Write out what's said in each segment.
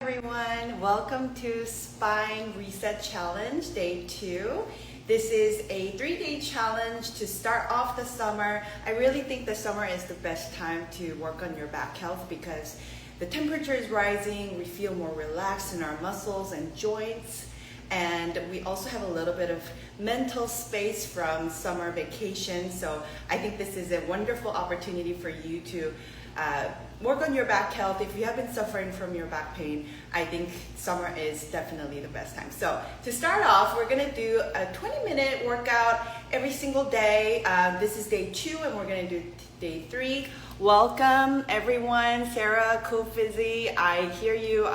Everyone, welcome to Spine Reset Challenge Day 2. This is a 3-day challenge to start off the summer. I really think the summer is the best time to work on your back health because the temperature is rising, we feel more relaxed in our muscles and joints, and we also have a little bit of mental space from summer vacation. So I think this is a wonderful opportunity for you to work on your back health. If you have been suffering from your back pain, I think summer is definitely the best time. So to start off, we're gonna do a 20-minute workout every single day. This is day 2 and we're gonna do day 3. Welcome everyone, Sarah, Cool Fizzy, I hear you.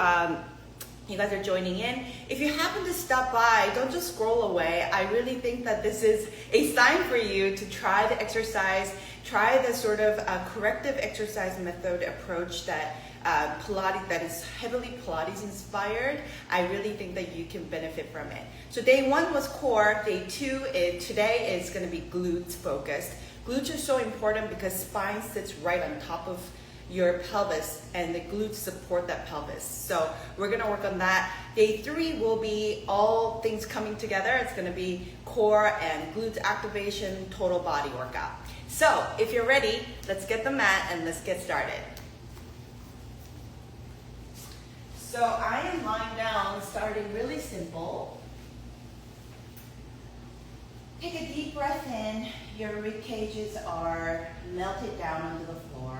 You guys are joining in. If you happen to stop by, don't just scroll away. I really think that this is a sign for you to try the exercise, try the sort of corrective exercise method approach that Pilates, that is heavily Pilates inspired. I really think that you can benefit from it. So day 1 was core. Day 2 is today is going to be glutes focused. Glutes are so important because spine sits right on top of your pelvis and the glutes support that pelvis. So we're gonna work on that. Day 3 will be all things coming together. It's gonna be core and glutes activation, total body workout. So if you're ready, let's get the mat and let's get started. So I am lying down, starting really simple. Take a deep breath in. Your rib cages are melted down onto the floor.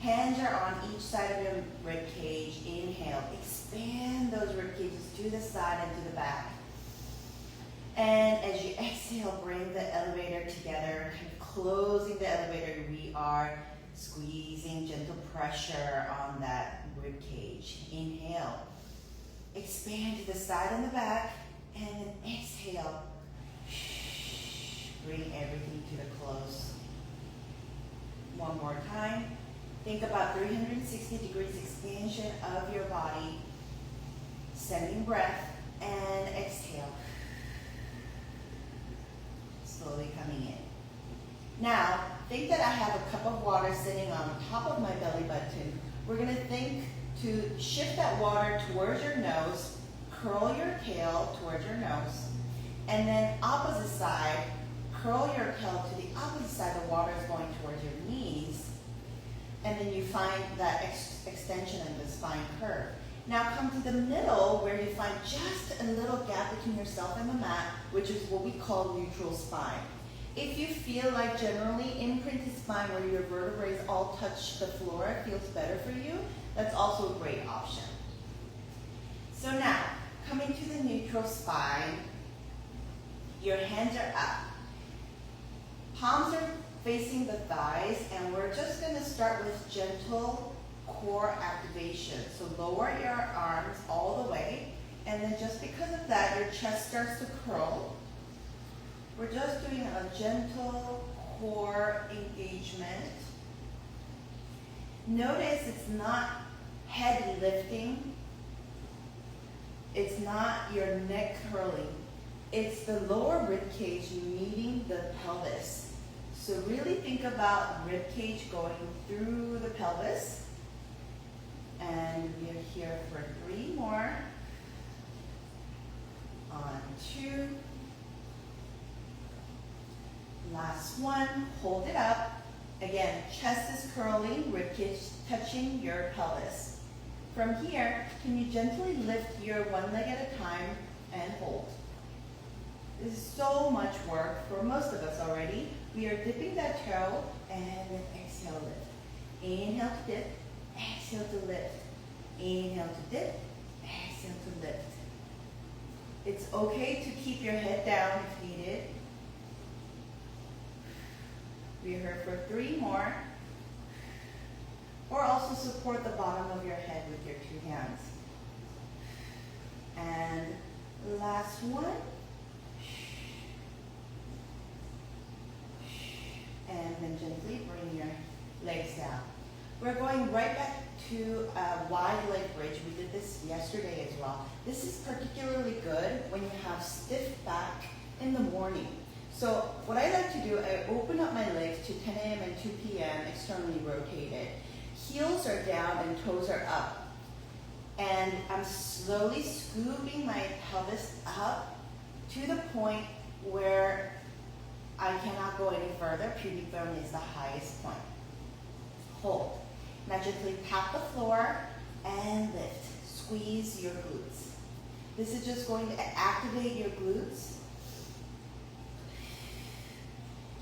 Hands are on each side of your rib cage. Inhale, expand those rib cages to the side and to the back. And as you exhale, bring the elevator together, kind of closing the elevator. We are squeezing gentle pressure on that rib cage. Inhale, expand to the side and the back, and then exhale. Bring everything to the close. One more time. Think about 360 degrees expansion of your body. Sending breath and exhale. Slowly coming in. Now, think that I have a cup of water sitting on top of my belly button. We're going to think to shift that water towards your nose, curl your tail towards your nose, and then opposite side, curl your tail to the opposite side. The water is going towards your knees. And then you find that extension in the spine curve. Now come to the middle where you find just a little gap between yourself and the mat, which is what we call neutral spine. If you feel like generally imprinted spine where your vertebrae all touch the floor, it feels better for you, that's also a great option. So now, coming to the neutral spine, your hands are up. Palms are facing the thighs, and we're just going to start with gentle core activation. So lower your arms all the way, and then just because of that, your chest starts to curl. We're just doing a gentle core engagement. Notice it's not head lifting. It's not your neck curling. It's the lower rib cage meeting the pelvis. So really think about rib cage going through the pelvis. And we're here for 3 more. On 2. Last one, hold it up. Again, chest is curling, rib cage touching your pelvis. From here, can you gently lift your one leg at a time and hold? This is so much work for most of us already. We are dipping that toe and then exhale, lift. Inhale to dip, exhale to lift. Inhale to dip, exhale to lift. It's okay to keep your head down if needed. We're here for 3 more. Or also support the bottom of your head with your 2 hands. And last one. And then gently bring your legs down. We're going right back to a wide leg bridge. We did this yesterday as well. This is particularly good when you have stiff back in the morning. So what I like to do, I open up my legs to 10 a.m. and 2 p.m. externally rotated. Heels are down and toes are up. And I'm slowly scooping my pelvis up to the point where I cannot go any further. Pubic bone is the highest point. Hold. Now gently tap the floor and lift. Squeeze your glutes. This is just going to activate your glutes.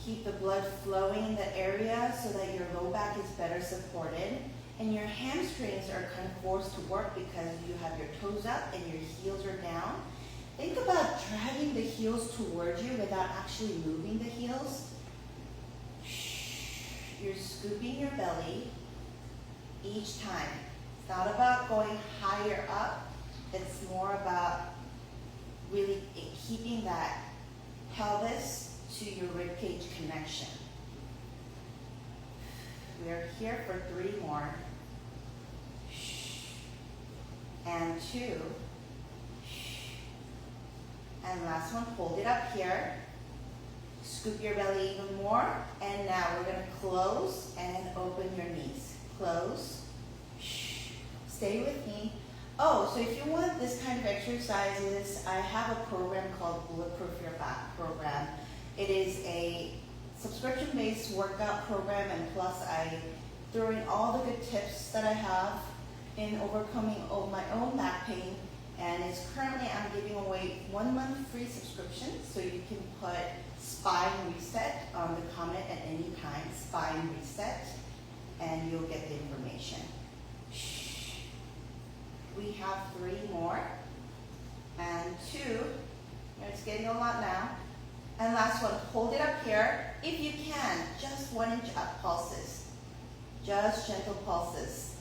Keep the blood flowing in the area so that your low back is better supported. And your hamstrings are kind of forced to work because you have your toes up and your heels are down. Think about dragging the heels towards you without actually moving the heels. You're scooping your belly each time. It's not about going higher up. It's more about really keeping that pelvis to your ribcage connection. We're here for 3 more. And 2. And last one, hold it up here. Scoop your belly even more. And now we're going to close and open your knees. Close. Stay with me. Oh, so if you want this kind of exercises, I have a program called Bulletproof Your Back program. It is a subscription-based workout program, and plus I throw in all the good tips that I have in overcoming my own back pain. And it's currently, I'm giving away 1 month free subscription, so you can put spine reset on the comment at any time, spine reset, and you'll get the information. We have 3 more, and 2, it's getting a lot now. And last one, hold it up here. If you can, just 1 inch up pulses, just gentle pulses.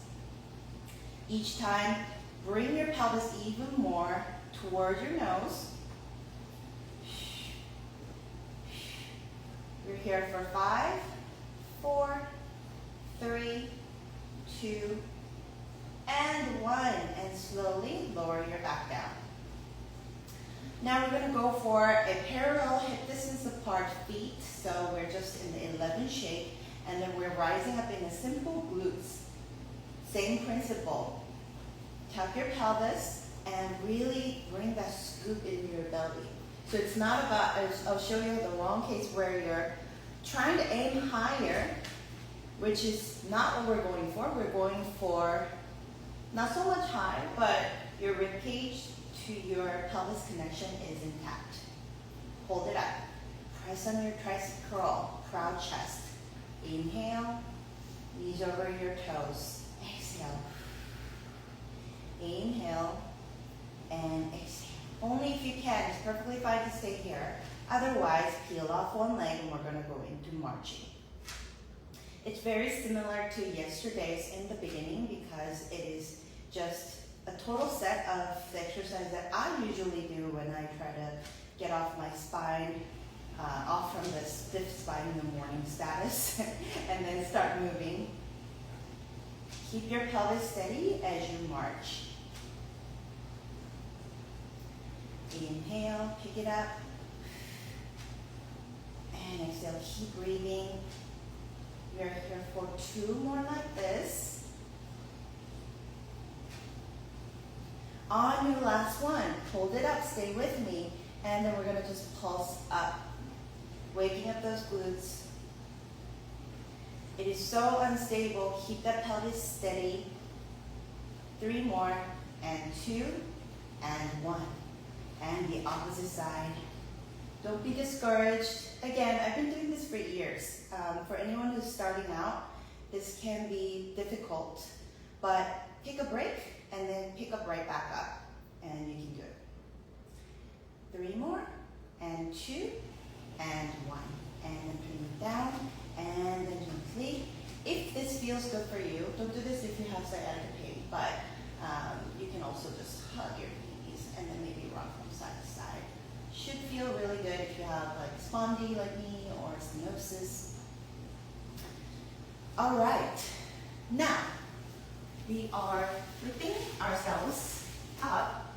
Each time, bring your pelvis even more toward your nose. You're here for 5, 4, 3, 2, and 1. And slowly lower your back down. Now we're going to go for a parallel hip distance apart feet. So we're just in the 11 shape. And then we're rising up in a simple glutes. Same principle. Tuck your pelvis and really bring that scoop in your belly. So it's not about, I'll show you the wrong case where you're trying to aim higher, which is not what we're going for. We're going for not so much high, but your ribcage to your pelvis connection is intact. Hold it up. Press on your tricep curl, proud chest. Inhale, knees over your toes. Exhale. Inhale and exhale. Only if you can. It's perfectly fine to stay here. Otherwise, peel off one leg and we're going to go into marching. It's very similar to yesterday's in the beginning because it is just a total set of the exercise that I usually do when I try to get off my spine, off from the stiff spine in the morning status, and then start moving. Keep your pelvis steady as you march. Inhale, pick it up, and exhale, keep breathing. We're here for 2 more like this. On your last one, hold it up, stay with me, and then we're going to just pulse up, waking up those glutes. It is so unstable. Keep that pelvis steady. 3 more, and 2, and 1. And the opposite side. Don't be discouraged. Again, I've been doing this for years. For anyone who's starting out, this can be difficult, but take a break and then pick up right back up, and you can do it. 3 more, and 2, and 1. And then bring it down, and then gently. If this feels good for you, don't do this if you have sciatica pain, but you can also just hug your knees and then maybe rock from side to side. Should feel really good if you have like spondy like me or stenosis. All right, now we are lifting ourselves up,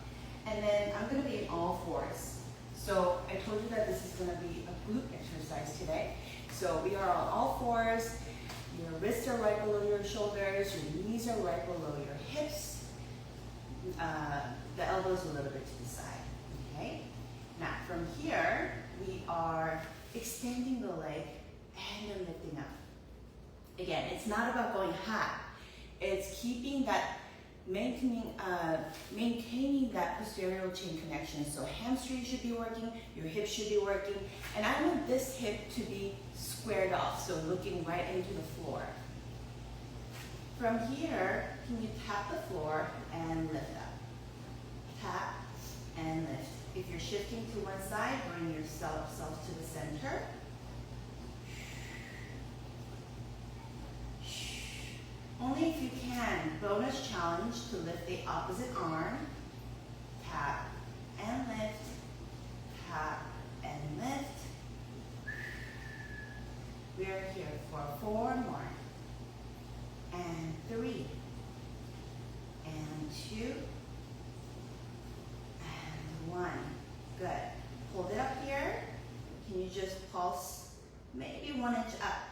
and then I'm going to be in all fours. So I told you that this is going to be a glute exercise today. So we are on all fours. Your wrists are right below your shoulders. Your knees are right below your hips. the elbows a little bit to the side, okay? Now from here, we are extending the leg and then lifting up. Again, it's not about going high. It's keeping that, maintaining that posterior chain connection. So hamstring should be working, your hip should be working, and I want this hip to be squared off, so looking right into the floor. From here, can you tap the floor and lift up? Tap and lift. If you're shifting to one side, bring yourself to the center. Only if you can. Bonus challenge to lift the opposite arm. Tap and lift. Tap and lift. We are here for 4 more. And 3. And 2. And 1. Good. Hold it up here. Can you just pulse maybe 1 inch up?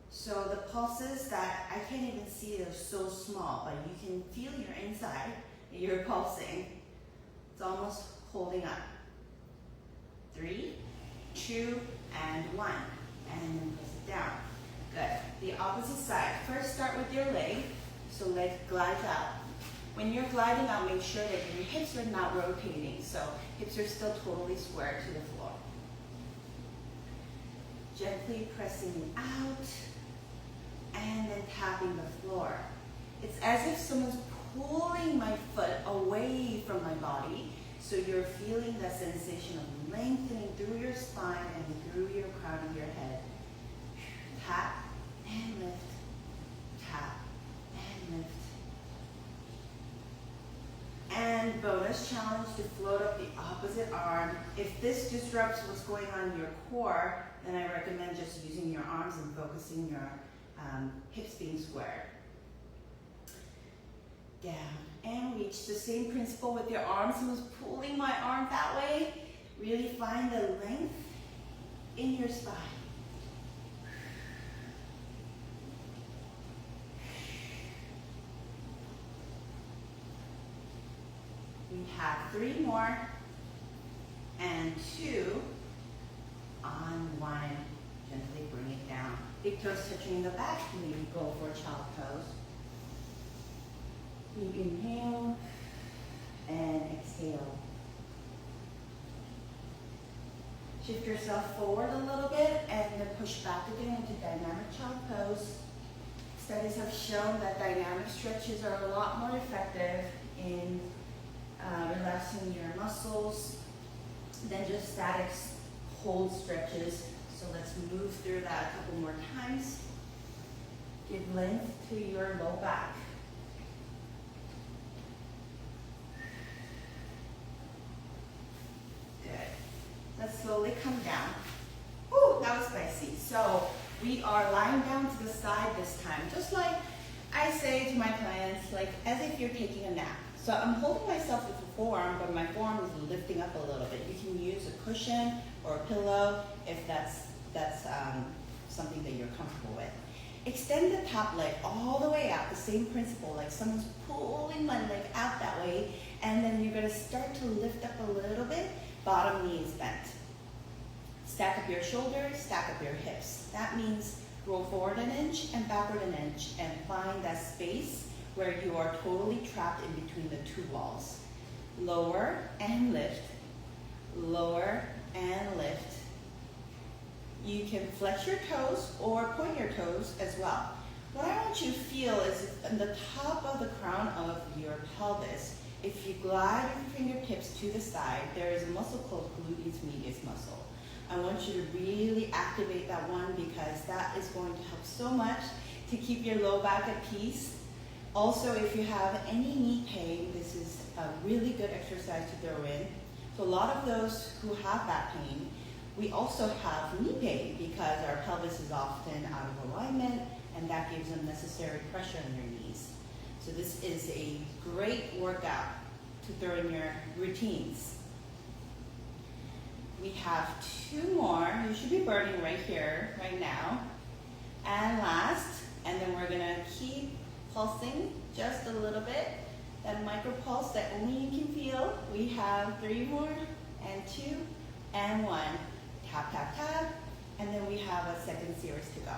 So the pulses that I can't even see, they're so small, but you can feel your inside, you're pulsing. It's almost holding up. 3, 2, and 1. And then press it down. Good. The opposite side. First start with your leg, so leg glides out. When you're gliding out, make sure that your hips are not rotating, so hips are still totally square to the floor. Gently pressing out, and then tapping the floor. It's as if someone's pulling my foot away from my body, so you're feeling that sensation of lengthening through your spine and through your crown of your head. Tap and lift, tap and lift. And bonus challenge to float up the opposite arm. If this disrupts what's going on in your core, then I recommend just using your arms and focusing your hips being squared. Down and reach. The same principle with your arms. Someone's pulling my arm that way. Really find the length in your spine. We have 3 more and 2 on 1. Gently bring it down. Big toes touching the back. Maybe go for child pose. You inhale and exhale. Shift yourself forward a little bit and then push back again into dynamic child pose. Studies have shown that dynamic stretches are a lot more effective in relaxing your muscles than just static hold stretches. So let's move through that a couple more times. Give length to your low back. Good. Let's slowly come down. Whew, that was spicy. So we are lying down to the side this time, just like I say to my clients, like as if you're taking a nap. So I'm holding myself with the forearm, but my forearm is lifting up a little bit. You can use a cushion or a pillow if that's something that you're comfortable with. Extend the top leg all the way out, the same principle, like someone's pulling my leg out that way, and then you're gonna start to lift up a little bit, bottom knee is bent. Stack up your shoulders, stack up your hips. That means roll forward an inch and backward an inch, and find that space where you are totally trapped in between the 2 walls. Lower and lift, lower and lift. You can flex your toes or point your toes as well. What I want you to feel is on the top of the crown of your pelvis, if you glide your fingertips to the side, there is a muscle called gluteus medius muscle. I want you to really activate that one because that is going to help so much to keep your low back at peace. Also, if you have any knee pain, this is a really good exercise to throw in. So a lot of those who have back pain, we also have knee pain because our pelvis is often out of alignment and that gives unnecessary pressure on your knees. So this is a great workout to throw in your routines. We have 2 more. You should be burning right here, right now. And last, and then we're gonna keep pulsing just a little bit. That micro pulse that only you can feel. We have 3 more, and 2, and 1. Tap, tap, tap, and then we have a second series to go.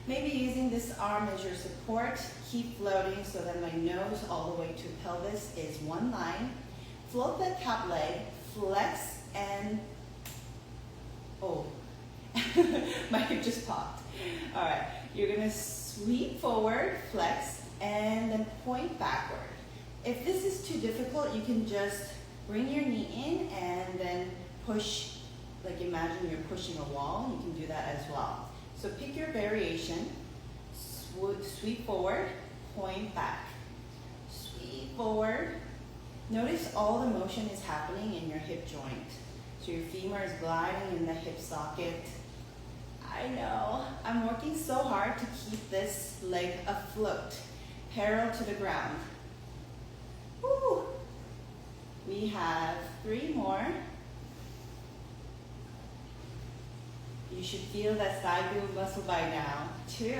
Maybe using this arm as your support. Keep floating so that my nose all the way to pelvis is one line. Float that top leg, flex, and oh, my hip just popped. All right, you're gonna sweep forward, flex, and then point backward. If this is too difficult, you can just bring your knee in and then push, like imagine you're pushing a wall. You can do that as well. So pick your variation, sweep forward, point back, sweep forward. Notice all the motion is happening in your hip joint. So your femur is gliding in the hip socket. I know, I'm working so hard to keep this leg afloat, parallel to the ground. Woo. We have 3 more. You should feel that side glute muscle by now. 2.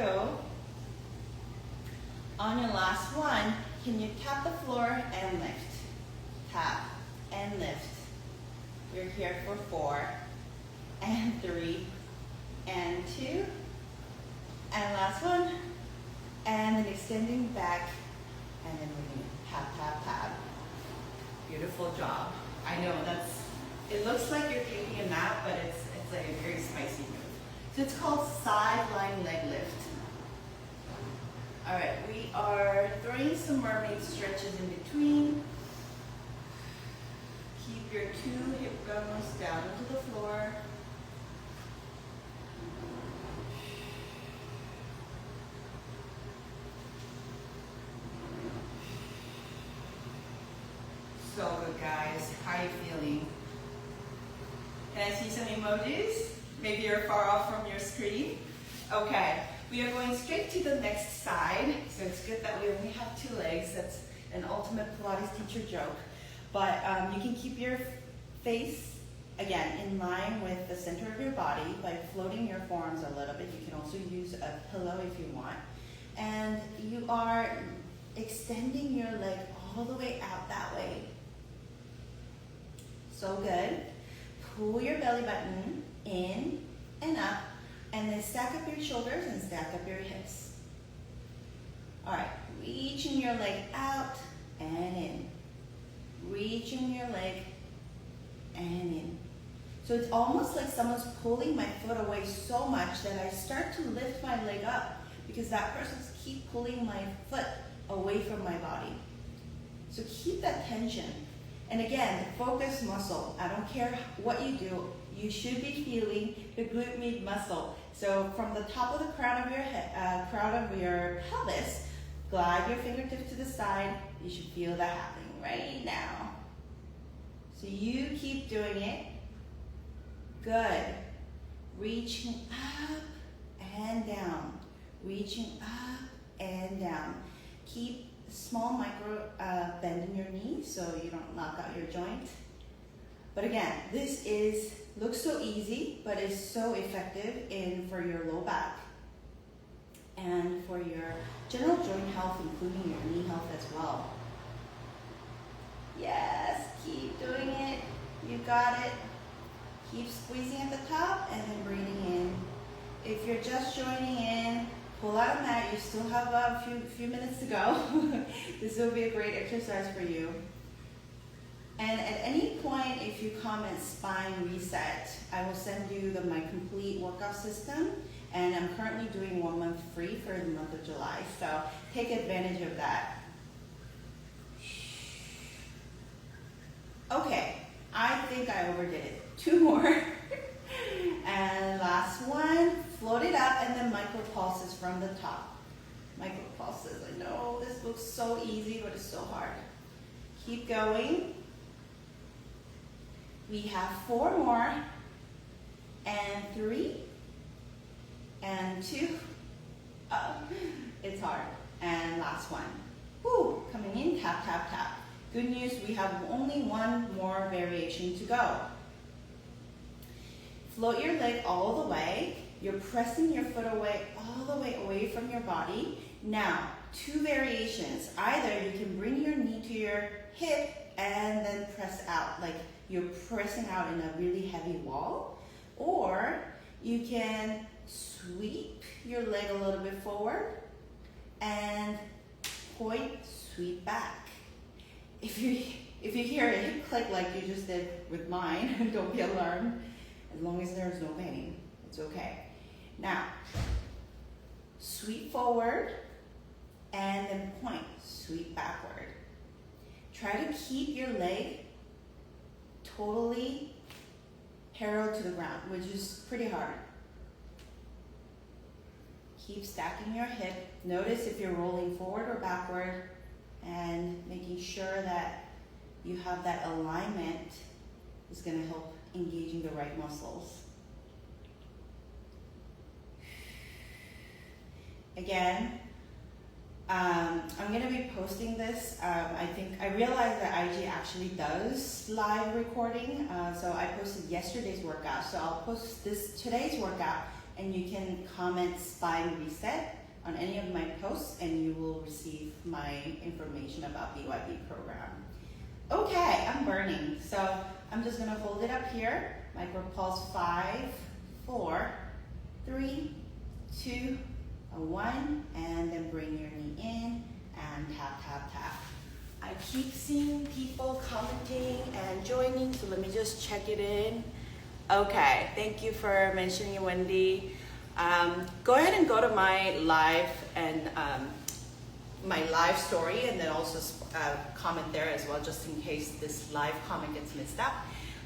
On your last one, can you tap the floor and lift? Tap and lift. You're here for 4, and 3, and 2, and last one, and then extending back, and then we're gonna tap, tap, tap. Beautiful job. I know it looks like you're taking a nap, but it's like a very spicy move. So it's called sideline leg lift. All right, we are throwing some mermaid stretches in between. Keep your 2 hip bones down to the floor. So good, guys. How are you feeling? Can I see some emojis? Maybe you're far off from your screen. Okay, we are going straight to the next side. So it's good that we only have 2 legs. That's an ultimate Pilates teacher joke. But you can keep your face, again, in line with the center of your body by floating your forearms a little bit. You can also use a pillow if you want. And you are extending your leg all the way out that way. So good. Pull your belly button in and up, and then stack up your shoulders and stack up your hips. All right, reaching your leg out and in. Reaching your leg and in. So it's almost like someone's pulling my foot away so much that I start to lift my leg up because that person's keep pulling my foot away from my body. So keep that tension. And again, the focus muscle, I don't care what you do, you should be feeling the glute med muscle. So from the top of the crown of your head, crown of your pelvis, glide your fingertips to the side. You should feel that happening right now. So you keep doing it. Good. Reaching up and down. Reaching up and down. Keep small micro bend in your knees so you don't knock out your joint. But again, this looks so easy, but is so effective for your low back and for your general joint health, including your knee health as well. Yes, keep doing it. You got it. Keep squeezing at the top and then breathing in. If you're just joining in, pull out a mat. You still have a few minutes to go. This will be a great exercise for you. And at any point, if you comment spine reset, I will send you my complete workout system. And I'm currently doing 1 month free for the month of July. So take advantage of that. Okay, I think I overdid it. 2 more. And last one, float it up and then micro pulses from the top. Micro pulses, I know this looks so easy, but it's so hard. Keep going. We have 4 more, and 3, and 2. It's hard. And last one. Woo, coming in, tap, tap, tap. Good news, we have only 1 more variation to go. Float your leg all the way. You're pressing your foot away, all the way away from your body. Now, two variations. Either you can bring your knee to your hip and then press out, like you're pressing out in a really heavy wall, or you can sweep your leg a little bit forward and point, sweep back. If you hear a hip click like you just did with mine, don't be alarmed. As long as there's no pain, it's okay. Now, sweep forward and then point, sweep backward. Try to keep your leg totally parallel to the ground, which is pretty hard. Keep stacking your hip. Notice if you're rolling forward or backward, and making sure that you have that alignment is going to help engaging the right muscles. Again, I'm going to be posting this. I realized that IG actually does live recording, so I posted yesterday's workout. So I'll post today's workout, and you can comment Spine Reset on any of my posts, and you will receive my information about BYB program. Okay, I'm burning, so I'm just going to hold it up here. Micro pulse 5, 4, 3, 2, 1, and then bring your knee in and tap, tap, tap. I keep seeing people commenting and joining, so let me just check it in. Okay, thank you for mentioning it, Wendy. Go ahead and go to my live and my live story, and then also comment there as well, just in case this live comment gets missed out.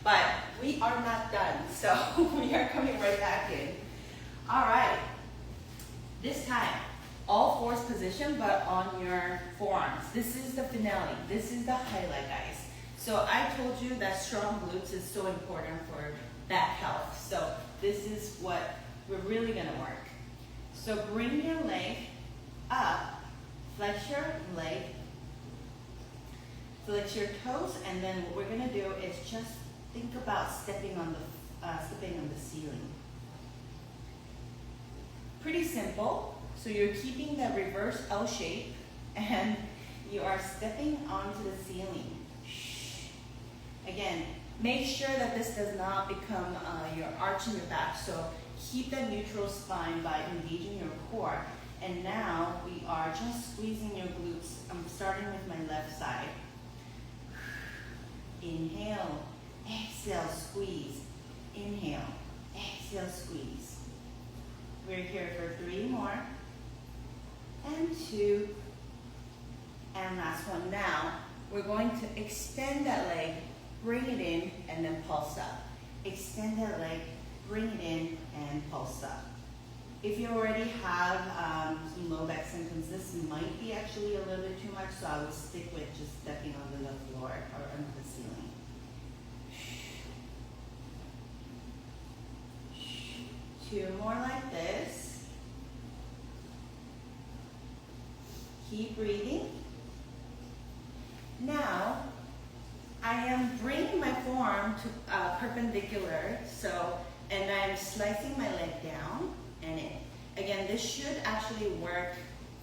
But we are not done, so we are coming right back in. All right. This time, all fours position, but on your forearms. This is the finale. This is the highlight, guys. So I told you that strong glutes is so important for back health. So this is what we're really gonna work. So bring your leg up, flex your leg, flex your toes, and then what we're gonna do is just think about stepping on the ceiling. Pretty simple. So you're keeping the reverse L shape and you are stepping onto the ceiling. Again, make sure that this does not become your arch in your back. So keep that neutral spine by engaging your core. And now we are just squeezing your glutes. I'm starting with my left side. Inhale, exhale, squeeze. Inhale, exhale, squeeze. We're here for 3 more, and 2, and last one. Now, we're going to extend that leg, bring it in, and then pulse up. Extend that leg, bring it in, and pulse up. If you already have some low back symptoms, this might be actually a little bit too much, so I would stick with just stepping onto the floor or onto the ceiling. 2 more like this. Keep breathing. Now, I am bringing my forearm to perpendicular, and I'm slicing my leg down and in. Again, this should actually work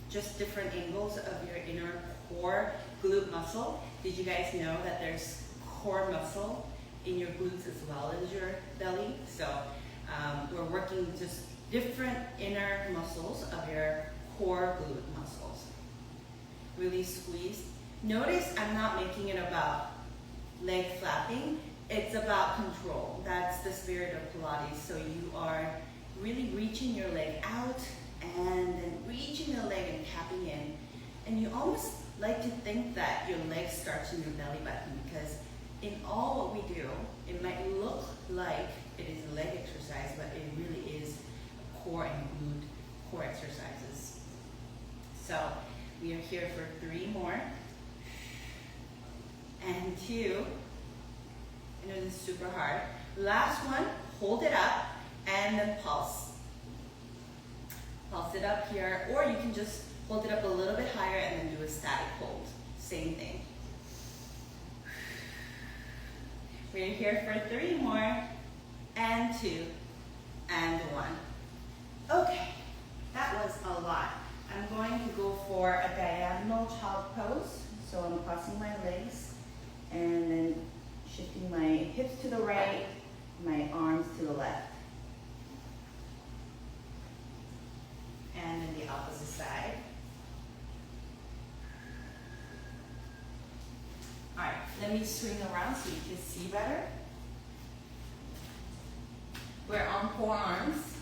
just different angles of your inner core glute muscle. Did you guys know that there's core muscle in your glutes as well as your belly? So we're working just different inner muscles of your core glute muscles. Really squeeze. Notice I'm not making it about leg flapping. It's about control. That's the spirit of Pilates. So you are really reaching your leg out and then reaching your leg and tapping in. And you almost like to think that your leg starts in your belly button, because in all what we do, it might look like it is a leg exercise, but it really is core and glute core exercises. So we are here for 3 more, and 2. I know this is super hard. Last one, hold it up and then pulse. Pulse it up here, or you can just hold it up a little bit higher and then do a static hold. Same thing. We're here for 3 more, and 2, and 1. Okay, that was a lot. I'm going to go for a diagonal child pose. So I'm crossing my legs and then shifting my hips to the right, my arms to the left. And then the opposite side. All right, let me swing around so you can see better. We're on forearms.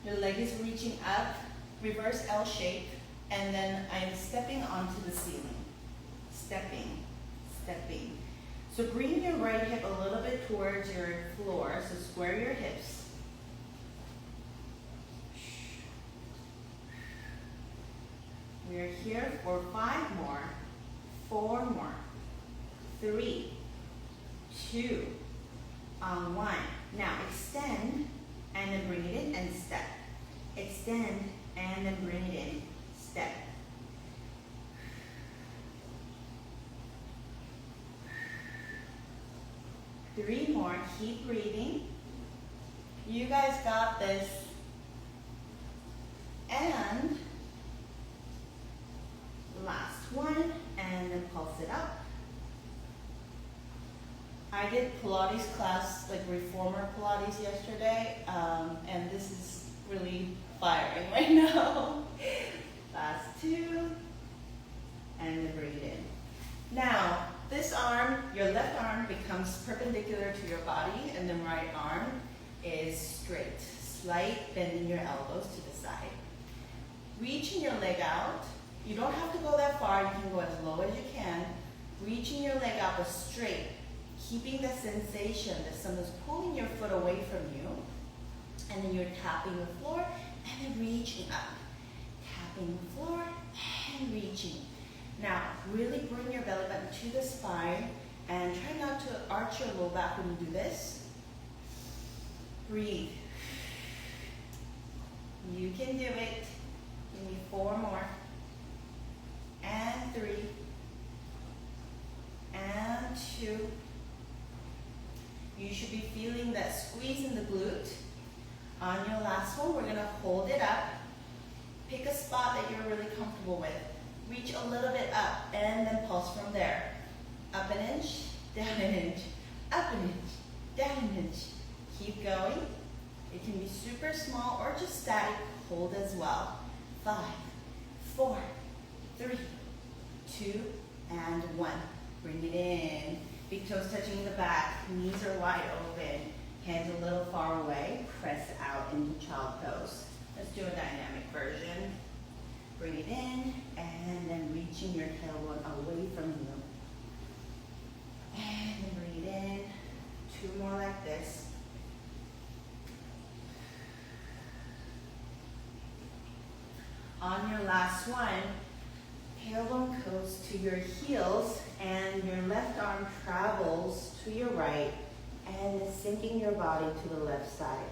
Your leg is reaching up, reverse L shape, and then I'm stepping onto the ceiling. Stepping, stepping. So bring your right hip a little bit towards your floor, so square your hips. We're here for 5 more, 4 more, 3, 2, 1. Now extend and then bring it in and step. Extend and then bring it in, step. Three more, keep breathing. You guys got this. And last one, and then pulse it up. I did Pilates class, like reformer Pilates yesterday, and this is really firing right now. Last 2, and then bring it in. Now, this arm, your left arm becomes perpendicular to your body, and the right arm is straight. Slight bend in your elbows to the side. Reaching your leg out. You don't have to go that far, you can go as low as you can. Reaching your leg out, but straight. Keeping the sensation that someone's pulling your foot away from you, and then you're tapping the floor, and then reaching up. Tapping the floor, and reaching. Now, really bring your belly button to the spine, and try not to arch your low back when you do this. Breathe. You can do it. Give me 4 more. And 3. And 2. You should be feeling that squeeze in the glute. On your last one, we're gonna hold it up. Pick a spot that you're really comfortable with. Reach a little bit up and then pulse from there. Up an inch, down an inch, up an inch, down an inch. Keep going. It can be super small or just static. Hold as well. 5, 4, 3, 2, and 1. Bring it in. Big toes touching the back. Knees are wide open. Hands a little far away. Press out into child pose. Let's do a dynamic version. Bring it in, and then reaching your tailbone away from you. And then bring it in. 2 more like this. On your last one, tailbone goes to your heels, and your left arm travels to your right, and is sinking your body to the left side.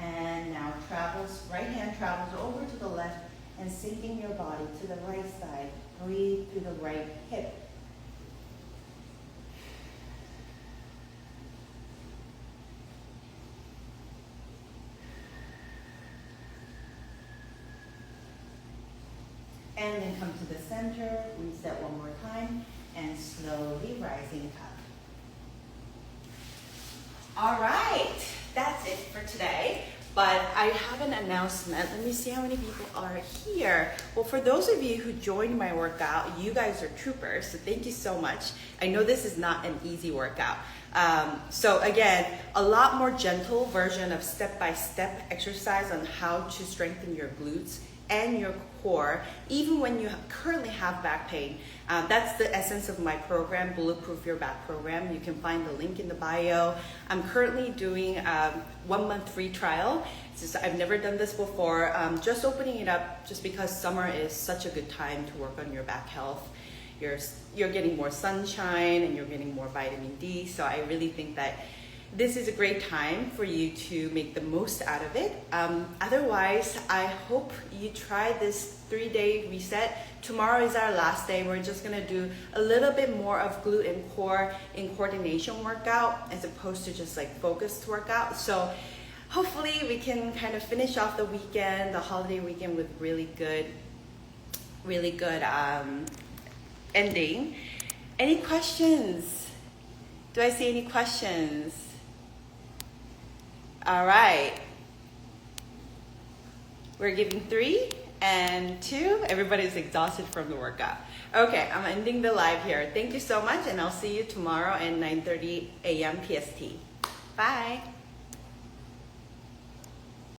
And now right hand travels over to the left and sinking your body to the right side. Breathe through the right hip. And then come to the center, reset one more time, and slowly rising up. All right, that's it for today. But I have an announcement. Let me see how many people are here. Well, for those of you who joined my workout, you guys are troopers, so thank you so much. I know this is not an easy workout. So again, a lot more gentle version of step-by-step exercise on how to strengthen your glutes and your core, even when you currently have back pain. That's the essence of my program, Bulletproof Your Back program. You can find the link in the bio. I'm currently doing a 1-month free trial. I've never done this before. Just opening it up just because summer is such a good time to work on your back health. You're getting more sunshine and you're getting more vitamin D. So I really think that this is a great time for you to make the most out of it. Otherwise, I hope you try this 3-day reset. Tomorrow is our last day. We're just gonna do a little bit more of glute and core in coordination workout as opposed to just like focused workout. So hopefully we can kind of finish off the weekend, the holiday weekend, with really good ending. Any questions? Do I see any questions? All right. We're giving 3 and 2. Everybody's exhausted from the workout. Okay, I'm ending the live here. Thank you so much, and I'll see you tomorrow at 9:30 a.m. PST. Bye.